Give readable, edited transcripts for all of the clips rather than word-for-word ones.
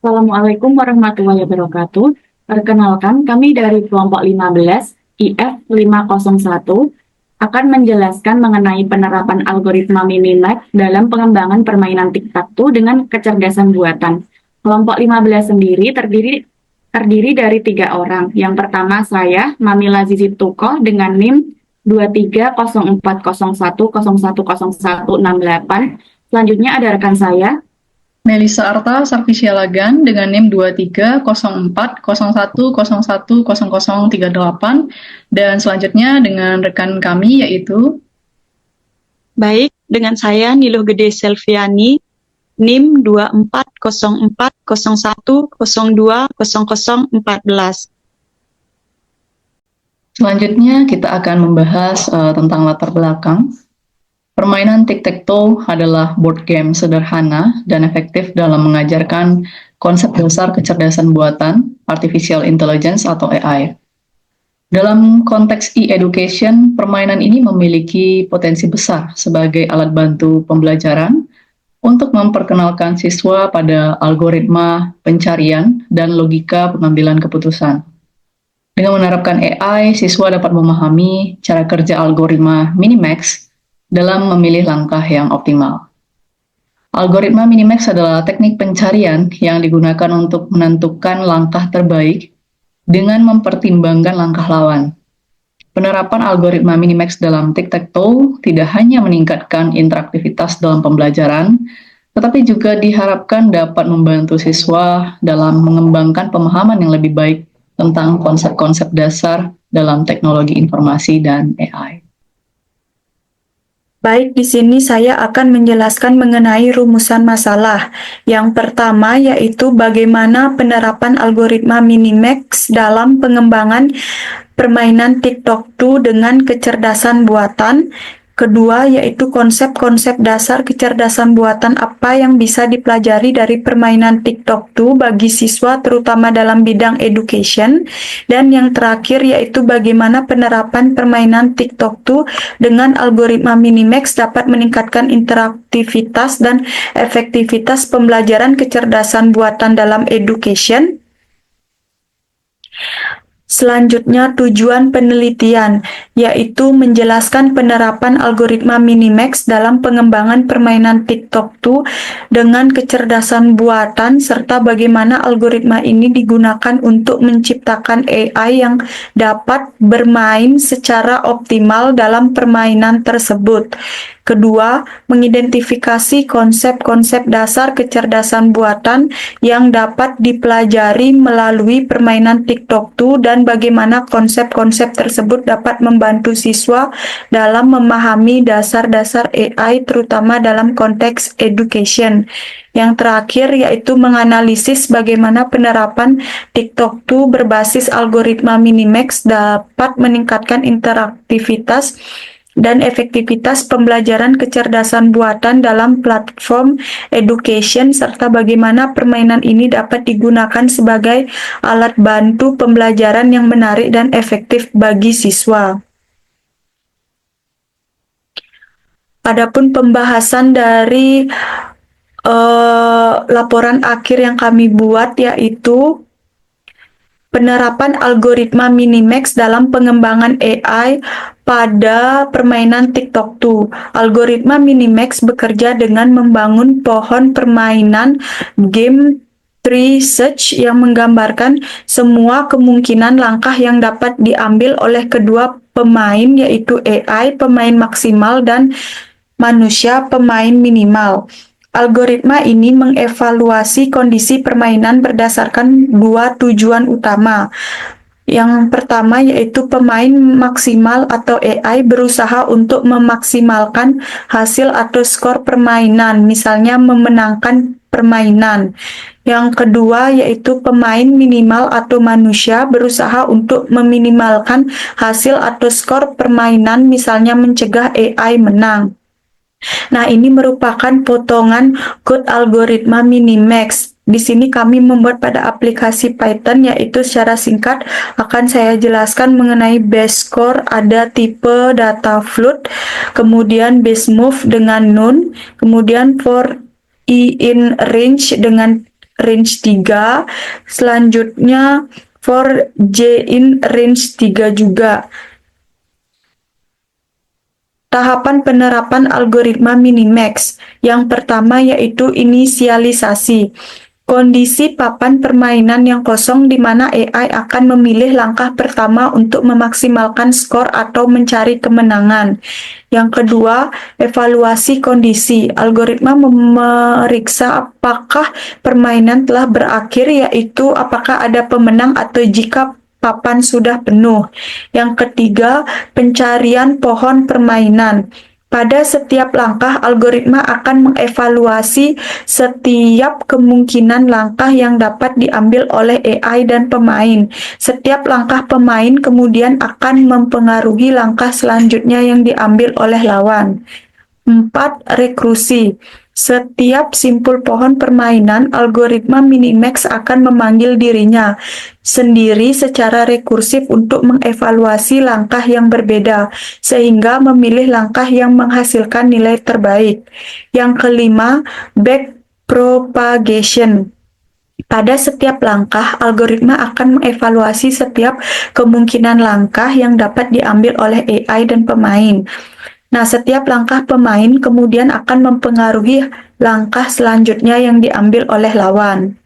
Assalamualaikum warahmatullahi wabarakatuh. Perkenalkan, kami dari kelompok 15 IF 501 akan menjelaskan mengenai penerapan algoritma Minimax dalam pengembangan permainan tic-tac-toe dengan kecerdasan buatan. Kelompok 15 sendiri terdiri dari 3 orang. Yang pertama saya, Mamila Zizi Tuko dengan NIM 230401010168. Selanjutnya ada rekan saya, Melissa Arta Sarvisialagan dengan NIM 230401010038 dan selanjutnya dengan rekan kami yaitu Baik, dengan saya Niluh Gede Selviani, NIM 240401020014. selanjutnya kita akan membahas tentang latar belakang. Permainan tic-tac-toe adalah board game sederhana dan efektif dalam mengajarkan konsep dasar kecerdasan buatan, artificial intelligence atau AI. Dalam konteks e-education, permainan ini memiliki potensi besar sebagai alat bantu pembelajaran untuk memperkenalkan siswa pada algoritma pencarian dan logika pengambilan keputusan. Dengan menerapkan AI, siswa dapat memahami cara kerja algoritma Minimax dalam memilih langkah yang optimal. Algoritma Minimax adalah teknik pencarian yang digunakan untuk menentukan langkah terbaik dengan mempertimbangkan langkah lawan. Penerapan algoritma Minimax dalam tic-tac-toe tidak hanya meningkatkan interaktivitas dalam pembelajaran, tetapi juga diharapkan dapat membantu siswa dalam mengembangkan pemahaman yang lebih baik tentang konsep-konsep dasar dalam teknologi informasi dan AI. Baik, di sini saya akan menjelaskan mengenai rumusan masalah. Yang pertama yaitu bagaimana penerapan algoritma Minimax dalam pengembangan permainan tic-tac-toe dengan kecerdasan buatan. Kedua yaitu konsep-konsep dasar kecerdasan buatan apa yang bisa dipelajari dari permainan tic-tac-toe bagi siswa terutama dalam bidang education. Dan yang terakhir yaitu bagaimana penerapan permainan tic-tac-toe dengan algoritma Minimax dapat meningkatkan interaktivitas dan efektivitas pembelajaran kecerdasan buatan dalam education. Selanjutnya, tujuan penelitian, yaitu menjelaskan penerapan algoritma Minimax dalam pengembangan permainan tic-tac-toe dengan kecerdasan buatan, serta bagaimana algoritma ini digunakan untuk menciptakan AI yang dapat bermain secara optimal dalam permainan tersebut. Kedua, mengidentifikasi konsep-konsep dasar kecerdasan buatan yang dapat dipelajari melalui permainan tic-tac-toe dan bagaimana konsep-konsep tersebut dapat membantu siswa dalam memahami dasar-dasar AI terutama dalam konteks education. Yang terakhir yaitu menganalisis bagaimana penerapan tic-tac-toe berbasis algoritma Minimax dapat meningkatkan interaktivitas dan efektivitas pembelajaran kecerdasan buatan dalam platform education serta bagaimana permainan ini dapat digunakan sebagai alat bantu pembelajaran yang menarik dan efektif bagi siswa. Adapun pembahasan dari laporan akhir yang kami buat yaitu penerapan algoritma Minimax dalam pengembangan AI pada permainan tic-tac-toe. Algoritma Minimax bekerja dengan membangun pohon permainan game tree search yang menggambarkan semua kemungkinan langkah yang dapat diambil oleh kedua pemain yaitu AI pemain maksimal dan manusia pemain minimal. Algoritma ini mengevaluasi kondisi permainan berdasarkan dua tujuan utama. Yang pertama yaitu pemain maksimal atau AI berusaha untuk memaksimalkan hasil atau skor permainan, misalnya memenangkan permainan. Yang kedua yaitu pemain minimal atau manusia berusaha untuk meminimalkan hasil atau skor permainan, misalnya mencegah AI menang. Nah, ini merupakan potongan kode algoritma Minimax. Di sini kami membuat pada aplikasi Python, yaitu secara singkat akan saya jelaskan mengenai base score, ada tipe data float, kemudian base move dengan none, kemudian for in range dengan range 3, selanjutnya for J in range 3 juga. Tahapan penerapan algoritma minimax. Yang pertama yaitu inisialisasi. Kondisi papan permainan yang kosong di mana AI akan memilih langkah pertama untuk memaksimalkan skor atau mencari kemenangan. Yang kedua, evaluasi kondisi. Algoritma memeriksa apakah permainan telah berakhir, yaitu apakah ada pemenang atau jika papan sudah penuh. Yang ketiga, pencarian pohon permainan. Pada setiap langkah, algoritma akan mengevaluasi setiap kemungkinan langkah yang dapat diambil oleh AI dan pemain. Setiap langkah pemain kemudian akan mempengaruhi langkah selanjutnya yang diambil oleh lawan. 4. Rekrusi. Setiap simpul pohon permainan, algoritma minimax akan memanggil dirinya sendiri secara rekursif untuk mengevaluasi langkah yang berbeda, sehingga memilih langkah yang menghasilkan nilai terbaik. Yang kelima, backpropagation. Pada setiap langkah, algoritma akan mengevaluasi setiap kemungkinan langkah yang dapat diambil oleh AI dan pemain. Nah, setiap langkah pemain kemudian akan mempengaruhi langkah selanjutnya yang diambil oleh lawan.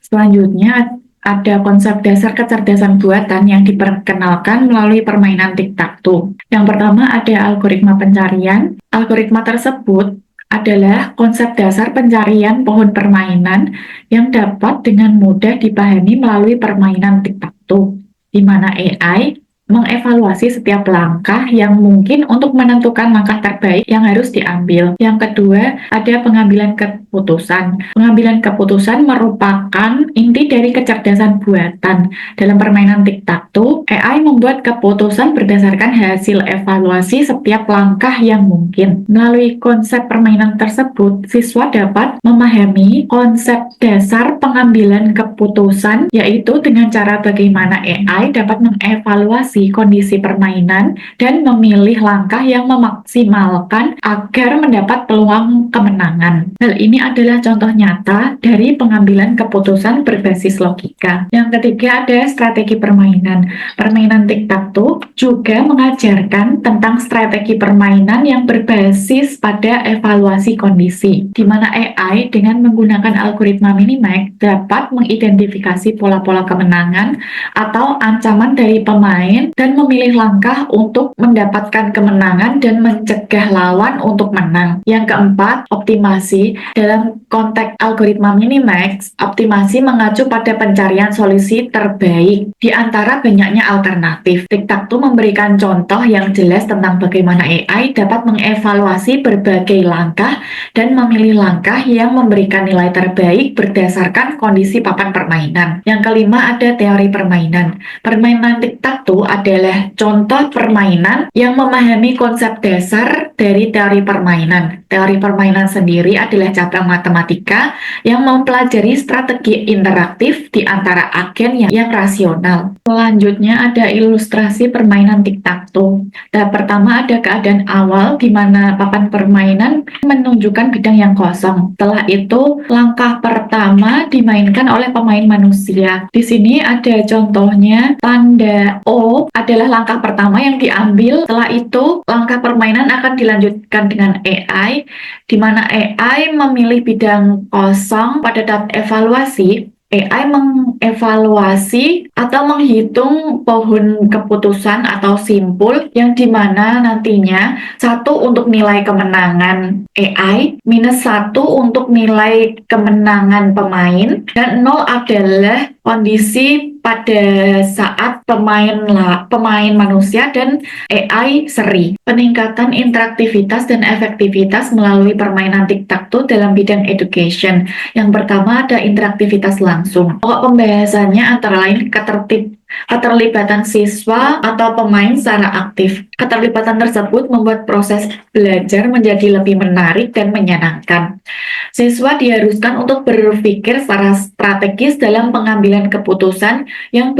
Selanjutnya ada konsep dasar kecerdasan buatan yang diperkenalkan melalui permainan tic-tac-toe. Yang pertama ada algoritma pencarian. Algoritma tersebut adalah konsep dasar pencarian pohon permainan yang dapat dengan mudah dipahami melalui permainan tic-tac-toe, di mana AI mengevaluasi setiap langkah yang mungkin untuk menentukan langkah terbaik yang harus diambil. Yang kedua, ada pengambilan keputusan. Pengambilan keputusan merupakan inti dari kecerdasan buatan. Dalam permainan tic-tac-toe, AI membuat keputusan berdasarkan hasil evaluasi setiap langkah yang mungkin. Melalui konsep permainan tersebut, siswa dapat memahami konsep dasar pengambilan keputusan, yaitu dengan cara bagaimana AI dapat mengevaluasi kondisi permainan dan memilih langkah yang memaksimalkan agar mendapat peluang kemenangan. Hal ini adalah contoh nyata dari pengambilan keputusan berbasis logika. Yang ketiga ada strategi permainan. Permainan tic-tac-toe juga mengajarkan tentang strategi permainan yang berbasis pada evaluasi kondisi, di mana AI dengan menggunakan algoritma minimax dapat mengidentifikasi pola-pola kemenangan atau ancaman dari pemain dan memilih langkah untuk mendapatkan kemenangan dan mencegah lawan untuk menang. Yang keempat, optimasi. Dalam konteks algoritma minimax, optimasi mengacu pada pencarian solusi terbaik di antara banyaknya alternatif. Tic-tac-toe memberikan contoh yang jelas tentang bagaimana AI dapat mengevaluasi berbagai langkah dan memilih langkah yang memberikan nilai terbaik berdasarkan kondisi papan permainan. Yang kelima ada teori permainan. Permainan tic-tac-toe adalah contoh permainan yang memahami konsep dasar dari teori permainan. Teori permainan sendiri adalah cabang matematika yang mempelajari strategi interaktif di antara agen yang rasional. Selanjutnya ada ilustrasi permainan tic-tac-toe. Tahap pertama ada keadaan awal di mana papan permainan menunjukkan bidang yang kosong. Setelah itu, langkah pertama dimainkan oleh pemain manusia. Di sini ada contohnya, tanda O adalah langkah pertama yang diambil. Setelah itu, langkah permainan akan dilanjutkan dengan AI, di mana AI memilih bidang kosong. Pada tahap evaluasi, AI mengevaluasi atau menghitung pohon keputusan atau simpul yang dimana nantinya 1 untuk nilai kemenangan AI, -1 untuk nilai kemenangan pemain, dan 0 adalah kondisi pada saat pemain manusia dan AI seri. Peningkatan interaktivitas dan efektivitas melalui permainan tic-tac-toe dalam bidang education. Yang pertama ada interaktivitas langsung. Pokok pembahasannya antara lain keterlibatan siswa atau pemain secara aktif. Keterlibatan tersebut membuat proses belajar menjadi lebih menarik dan menyenangkan. Siswa diharuskan untuk berpikir secara strategis dalam pengambilan keputusan yang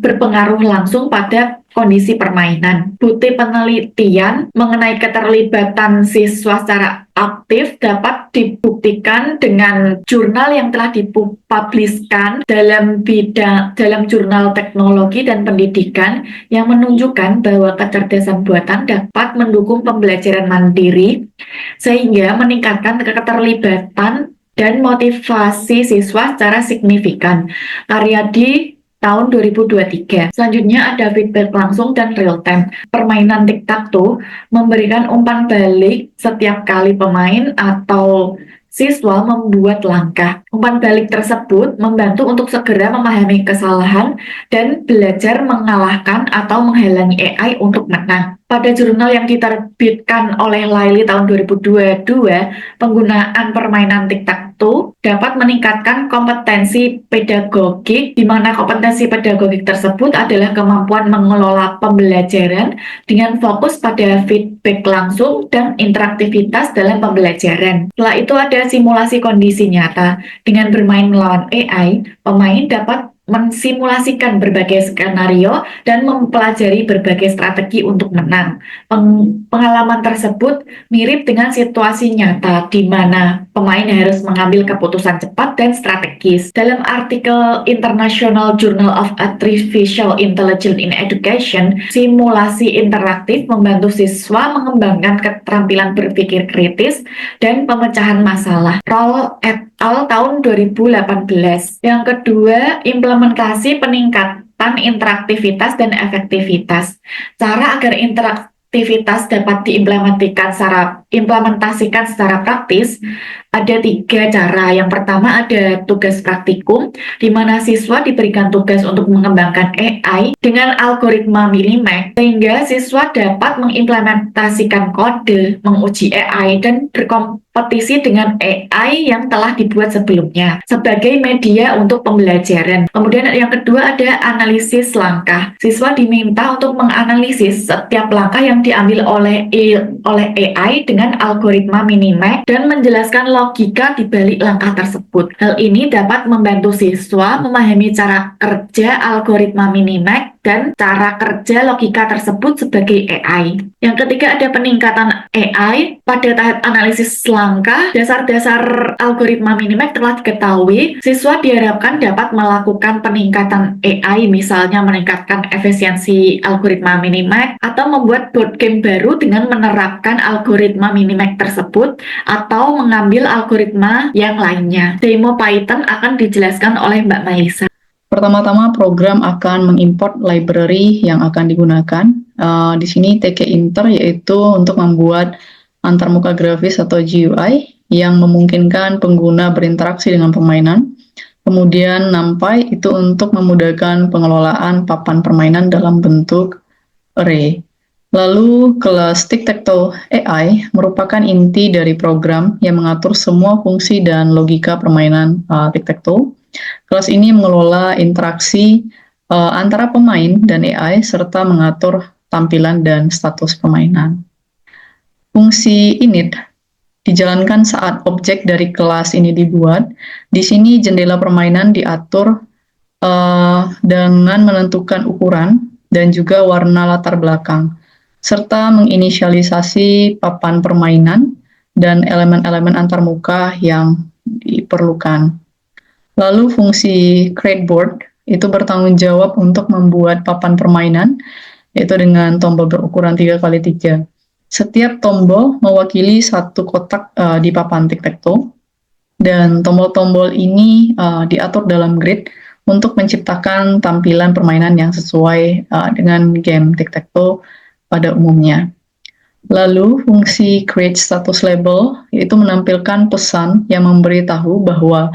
berpengaruh langsung pada kondisi permainan. Bukti penelitian mengenai keterlibatan siswa secara aktif dapat dibuktikan dengan jurnal yang telah dipubliskan dalam jurnal teknologi dan pendidikan yang menunjukkan bahwa kecerdasan buatan dapat mendukung pembelajaran mandiri sehingga meningkatkan keterlibatan dan motivasi siswa secara signifikan. Karya di tahun 2023. Selanjutnya ada feedback langsung dan real time. Permainan tic-tac-toe memberikan umpan balik setiap kali pemain atau siswa membuat langkah. Umpan balik tersebut membantu untuk segera memahami kesalahan dan belajar mengalahkan atau menghalangi AI untuk menang. Pada jurnal yang diterbitkan oleh Laili tahun 2022, penggunaan permainan tic-tac-toe dapat meningkatkan kompetensi pedagogik, di mana kompetensi pedagogik tersebut adalah kemampuan mengelola pembelajaran dengan fokus pada feedback langsung dan interaktivitas dalam pembelajaran. Setelah itu ada simulasi kondisi nyata. Dengan bermain melawan AI, pemain dapat mensimulasikan berbagai skenario dan mempelajari berbagai strategi untuk menang. Pengalaman tersebut mirip dengan situasi nyata di mana pemain harus mengambil keputusan cepat dan strategis. Dalam artikel International Journal of Artificial Intelligence in Education, simulasi interaktif membantu siswa mengembangkan keterampilan berpikir kritis dan pemecahan masalah. Roll et al. Tahun 2018. Yang kedua, implementasi peningkatan interaktivitas dan efektivitas. Cara agar interaktivitas dapat diimplementasikan secara praktis, ada 3 cara. Yang pertama ada tugas praktikum, di mana siswa diberikan tugas untuk mengembangkan AI dengan algoritma Minimax, sehingga siswa dapat mengimplementasikan kode, menguji AI, dan berkompetisi dengan AI yang telah dibuat sebelumnya sebagai media untuk pembelajaran. Kemudian yang kedua ada analisis langkah. Siswa diminta untuk menganalisis setiap langkah yang diambil oleh AI dengan algoritma Minimax dan menjelaskan logika di balik langkah tersebut. Hal ini dapat membantu siswa memahami cara kerja algoritma Minimax dan cara kerja logika tersebut sebagai AI. Yang ketiga ada peningkatan AI. Pada tahap analisis langkah, dasar-dasar algoritma Minimax telah diketahui. Siswa diharapkan dapat melakukan peningkatan AI, misalnya meningkatkan efisiensi algoritma Minimax atau membuat board game baru dengan menerapkan algoritma Minimax tersebut atau mengambil algoritma yang lainnya. Demo Python akan dijelaskan oleh Mbak Maisa. Pertama-tama program akan mengimport library yang akan digunakan. Di sini TK Inter yaitu untuk membuat antarmuka grafis atau GUI yang memungkinkan pengguna berinteraksi dengan permainan. Kemudian NumPy itu untuk memudahkan pengelolaan papan permainan dalam bentuk array. Lalu kelas Tic-Tac-Toe AI merupakan inti dari program yang mengatur semua fungsi dan logika permainan Tic-Tac-Toe. Kelas ini mengelola interaksi antara pemain dan AI serta mengatur tampilan dan status permainan. Fungsi init dijalankan saat objek dari kelas ini dibuat. Di sini jendela permainan diatur dengan menentukan ukuran dan juga warna latar belakang, serta menginisialisasi papan permainan dan elemen-elemen antarmuka yang diperlukan. Lalu fungsi CreateBoard itu bertanggung jawab untuk membuat papan permainan, yaitu dengan tombol berukuran 3x3. Setiap tombol mewakili satu kotak di papan tic-tac-toe, dan tombol-tombol ini diatur dalam grid untuk menciptakan tampilan permainan yang sesuai dengan game tic-tac-toe pada umumnya. Lalu fungsi Create Status Label yaitu menampilkan pesan yang memberitahu bahwa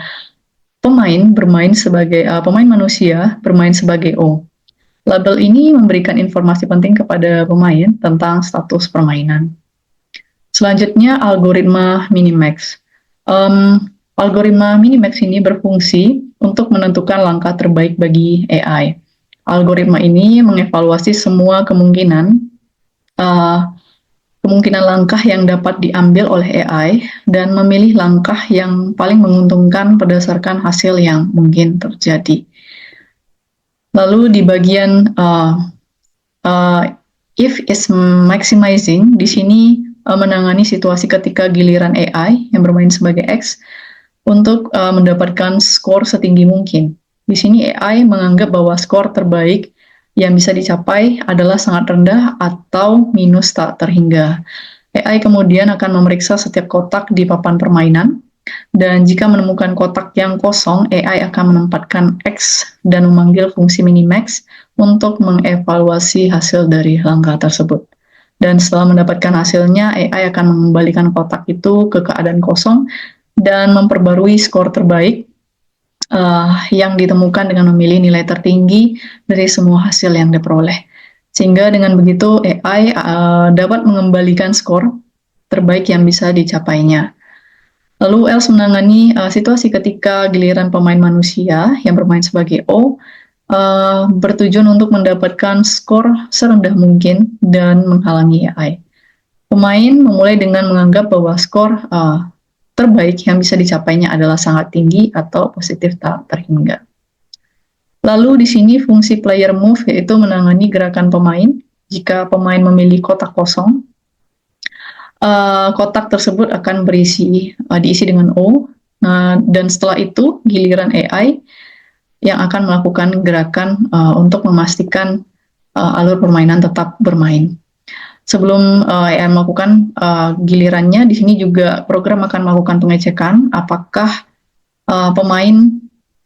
pemain manusia bermain sebagai O. Label ini memberikan informasi penting kepada pemain tentang status permainan. Selanjutnya, algoritma Minimax. Algoritma Minimax ini berfungsi untuk menentukan langkah terbaik bagi AI. Algoritma ini mengevaluasi semua kemungkinan langkah yang dapat diambil oleh AI dan memilih langkah yang paling menguntungkan berdasarkan hasil yang mungkin terjadi. Lalu di bagian if is maximizing di sini menangani situasi ketika giliran AI yang bermain sebagai X untuk mendapatkan skor setinggi mungkin. Di sini AI menganggap bahwa skor terbaik yang bisa dicapai adalah sangat rendah atau minus tak terhingga. AI kemudian akan memeriksa setiap kotak di papan permainan, dan jika menemukan kotak yang kosong, AI akan menempatkan X dan memanggil fungsi minimax untuk mengevaluasi hasil dari langkah tersebut. Dan setelah mendapatkan hasilnya, AI akan mengembalikan kotak itu ke keadaan kosong dan memperbarui skor terbaik yang ditemukan dengan memilih nilai tertinggi dari semua hasil yang diperoleh. Sehingga dengan begitu AI dapat mengembalikan skor terbaik yang bisa dicapainya. Lalu else menangani situasi ketika giliran pemain manusia yang bermain sebagai O bertujuan untuk mendapatkan skor serendah mungkin dan menghalangi AI. Pemain memulai dengan menganggap bahwa skor terbaik yang bisa dicapainya adalah sangat tinggi atau positif tak terhingga. Lalu di sini fungsi player move yaitu menangani gerakan pemain. Jika pemain memilih kotak kosong, kotak tersebut akan diisi dengan O. Dan setelah itu giliran AI yang akan melakukan gerakan untuk memastikan alur permainan tetap bermain. Sebelum AI melakukan gilirannya, di sini juga program akan melakukan pengecekan apakah pemain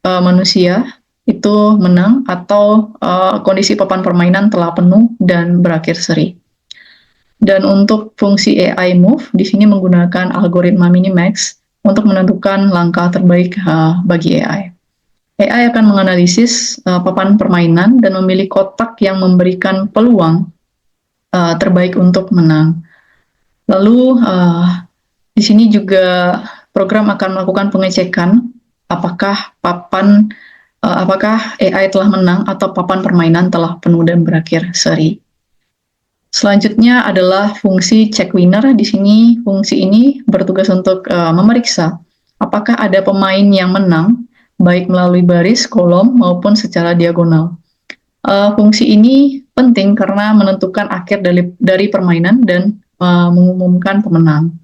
manusia itu menang atau kondisi papan permainan telah penuh dan berakhir seri. Dan untuk fungsi AI move, di sini menggunakan algoritma minimax untuk menentukan langkah terbaik bagi AI. AI akan menganalisis papan permainan dan memilih kotak yang memberikan peluang terbaik untuk menang. Lalu di sini juga program akan melakukan pengecekan apakah AI telah menang atau papan permainan telah penuh dan berakhir seri. Selanjutnya adalah fungsi check winner. Di sini fungsi ini bertugas untuk memeriksa apakah ada pemain yang menang baik melalui baris, kolom maupun secara diagonal. Fungsi ini penting karena menentukan akhir dari permainan dan mengumumkan pemenang.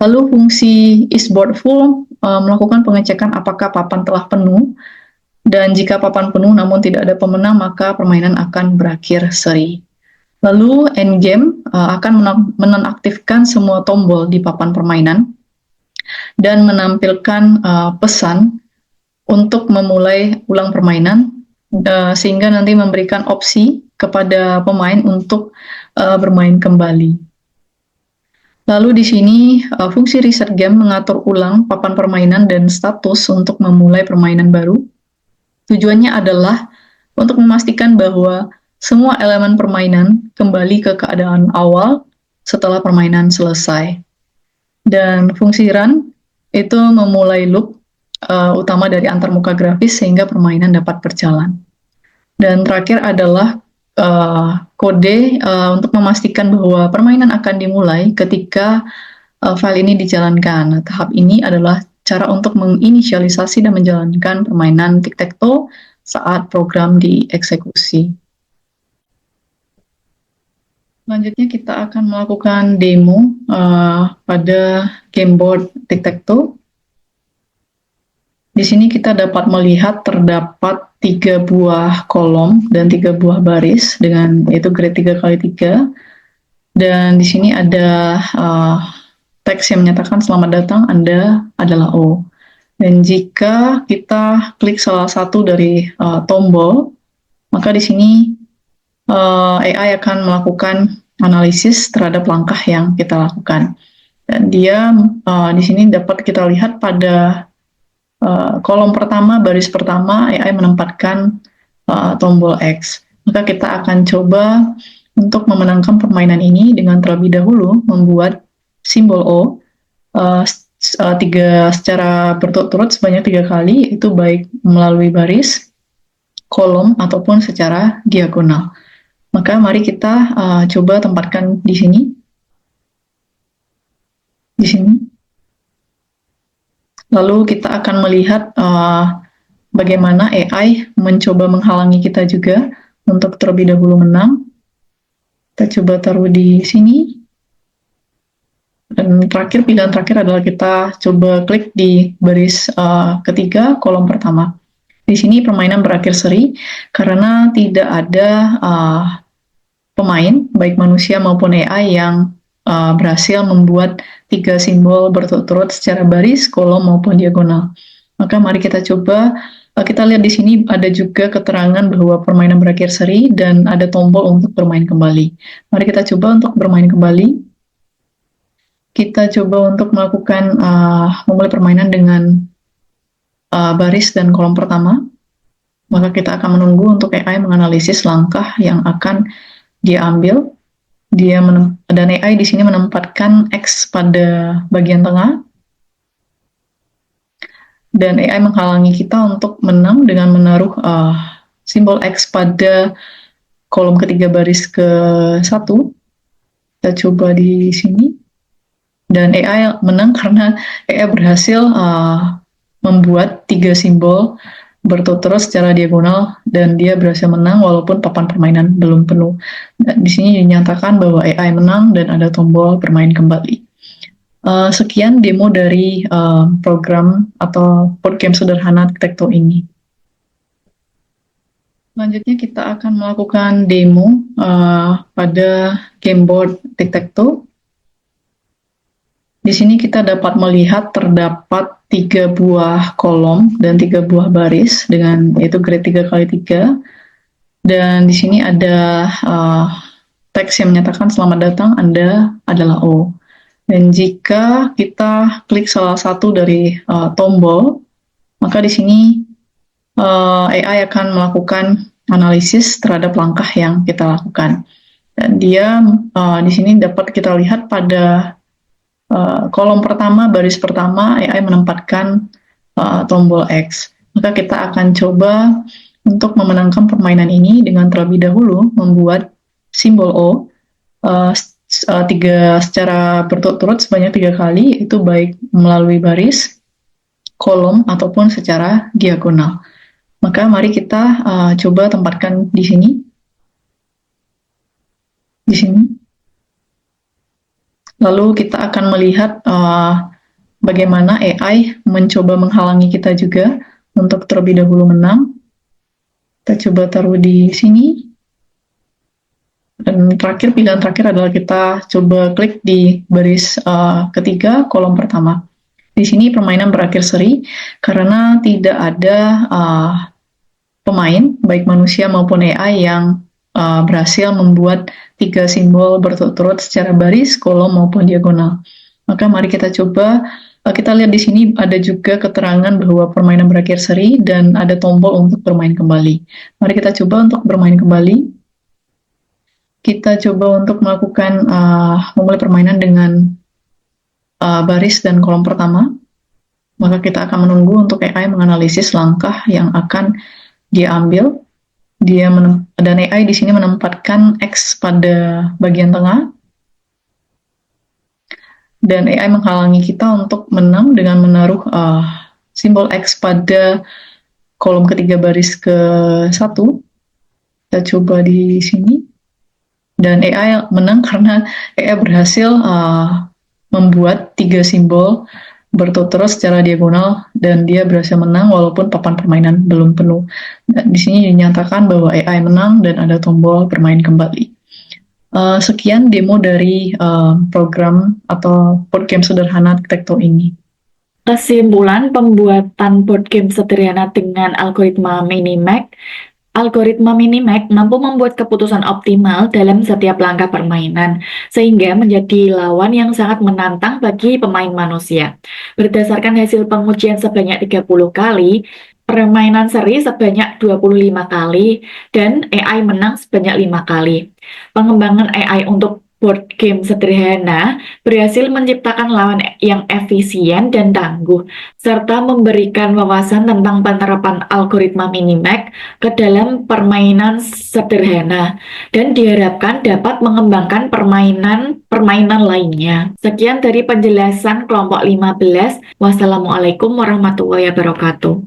Lalu fungsi is board full melakukan pengecekan apakah papan telah penuh, dan jika papan penuh namun tidak ada pemenang maka permainan akan berakhir seri. Lalu endgame akan menonaktifkan semua tombol di papan permainan dan menampilkan pesan untuk memulai ulang permainan, sehingga nanti memberikan opsi kepada pemain untuk bermain kembali. Lalu di sini fungsi reset game mengatur ulang papan permainan dan status untuk memulai permainan baru. Tujuannya adalah untuk memastikan bahwa semua elemen permainan kembali ke keadaan awal setelah permainan selesai. Dan fungsi run itu memulai loop utama dari antarmuka grafis sehingga permainan dapat berjalan. Dan terakhir adalah kode untuk memastikan bahwa permainan akan dimulai ketika file ini dijalankan. Nah, tahap ini adalah cara untuk menginisialisasi dan menjalankan permainan tic-tac-toe saat program dieksekusi. Selanjutnya kita akan melakukan demo pada game board tic-tac-toe. Di sini kita dapat melihat terdapat 3 buah kolom dan 3 buah baris dengan yaitu grade 3x3. Dan di sini ada teks yang menyatakan selamat datang, Anda adalah O. Dan jika kita klik salah satu dari tombol, maka di sini AI akan melakukan analisis terhadap langkah yang kita lakukan. Dan dia di sini dapat kita lihat pada kolom pertama, baris pertama, AI menempatkan tombol X. Maka kita akan coba untuk memenangkan permainan ini dengan terlebih dahulu membuat simbol O secara berturut-turut sebanyak 3 kali, itu baik melalui baris, kolom, ataupun secara diagonal. Maka mari kita coba tempatkan di sini. Di sini. Lalu kita akan melihat bagaimana AI mencoba menghalangi kita juga untuk terlebih dahulu menang. Kita coba taruh di sini. Dan pilihan terakhir adalah kita coba klik di baris ketiga, kolom pertama. Di sini permainan berakhir seri karena tidak ada pemain, baik manusia maupun AI, yang berhasil membuat 3 simbol berturut-turut secara baris, kolom maupun diagonal. Maka mari kita coba. Kita lihat di sini ada juga keterangan bahwa permainan berakhir seri dan ada tombol untuk bermain kembali. Mari kita coba untuk bermain kembali. Kita coba untuk melakukan memulai permainan dengan baris dan kolom pertama. Maka kita akan menunggu untuk AI menganalisis langkah yang akan dia ambil. Dan AI di sini menempatkan X pada bagian tengah. Dan AI menghalangi kita untuk menang dengan menaruh simbol X pada kolom ketiga baris ke-1. Kita coba di sini. Dan AI menang karena AI berhasil membuat 3 simbol berturut-turut secara diagonal, dan dia berhasil menang walaupun papan permainan belum penuh. Dan di sini dinyatakan bahwa AI menang dan ada tombol bermain kembali. Sekian demo dari program atau board game sederhana tic-tac-toe ini. Selanjutnya kita akan melakukan demo pada game board tic-tac-toe. Di sini kita dapat melihat terdapat 3 buah kolom dan 3 buah baris dengan yaitu grade 3x3. Dan di sini ada teks yang menyatakan selamat datang, Anda adalah O. Dan jika kita klik salah satu dari tombol, maka di sini AI akan melakukan analisis terhadap langkah yang kita lakukan. Dan dia di sini dapat kita lihat pada kolom pertama, baris pertama, AI menempatkan tombol X. Maka kita akan coba untuk memenangkan permainan ini dengan terlebih dahulu membuat simbol O secara berturut-turut sebanyak 3 kali, itu baik melalui baris, kolom, ataupun secara diagonal. Maka mari kita coba tempatkan di sini. Di sini. Lalu kita akan melihat bagaimana AI mencoba menghalangi kita juga untuk terlebih dahulu menang. Kita coba taruh di sini. Dan pilihan terakhir adalah kita coba klik di baris ketiga, kolom pertama. Di sini permainan berakhir seri karena tidak ada pemain, baik manusia maupun AI, yang berhasil membuat 3 simbol berturut-turut secara baris, kolom maupun diagonal. Maka mari kita coba. Kita lihat di sini ada juga keterangan bahwa permainan berakhir seri dan ada tombol untuk bermain kembali. Mari kita coba untuk bermain kembali. Kita coba untuk melakukan memulai permainan dengan baris dan kolom pertama. Maka kita akan menunggu untuk AI menganalisis langkah yang akan dia ambil. Dan AI di sini menempatkan X pada bagian tengah. Dan AI menghalangi kita untuk menang dengan menaruh simbol X pada kolom ketiga baris ke-1. Kita coba di sini. Dan AI menang karena AI berhasil membuat 3 simbol berturut-turut secara diagonal, dan dia berhasil menang walaupun papan permainan belum penuh. Dan di sini dinyatakan bahwa AI menang dan ada tombol bermain kembali. Sekian demo dari program atau board game sederhana tic-tac-toe ini. Kesimpulan pembuatan board game sederhana dengan algoritma Minimax. Algoritma Minimax mampu membuat keputusan optimal dalam setiap langkah permainan, sehingga menjadi lawan yang sangat menantang bagi pemain manusia. Berdasarkan hasil pengujian sebanyak 30 kali, permainan seri sebanyak 25 kali, dan AI menang sebanyak 5 kali. Pengembangan AI untuk board game sederhana berhasil menciptakan lawan yang efisien dan tangguh, serta memberikan wawasan tentang penerapan algoritma Minimax ke dalam permainan sederhana, dan diharapkan dapat mengembangkan permainan lainnya. Sekian dari penjelasan kelompok 15. Wassalamualaikum warahmatullahi wabarakatuh.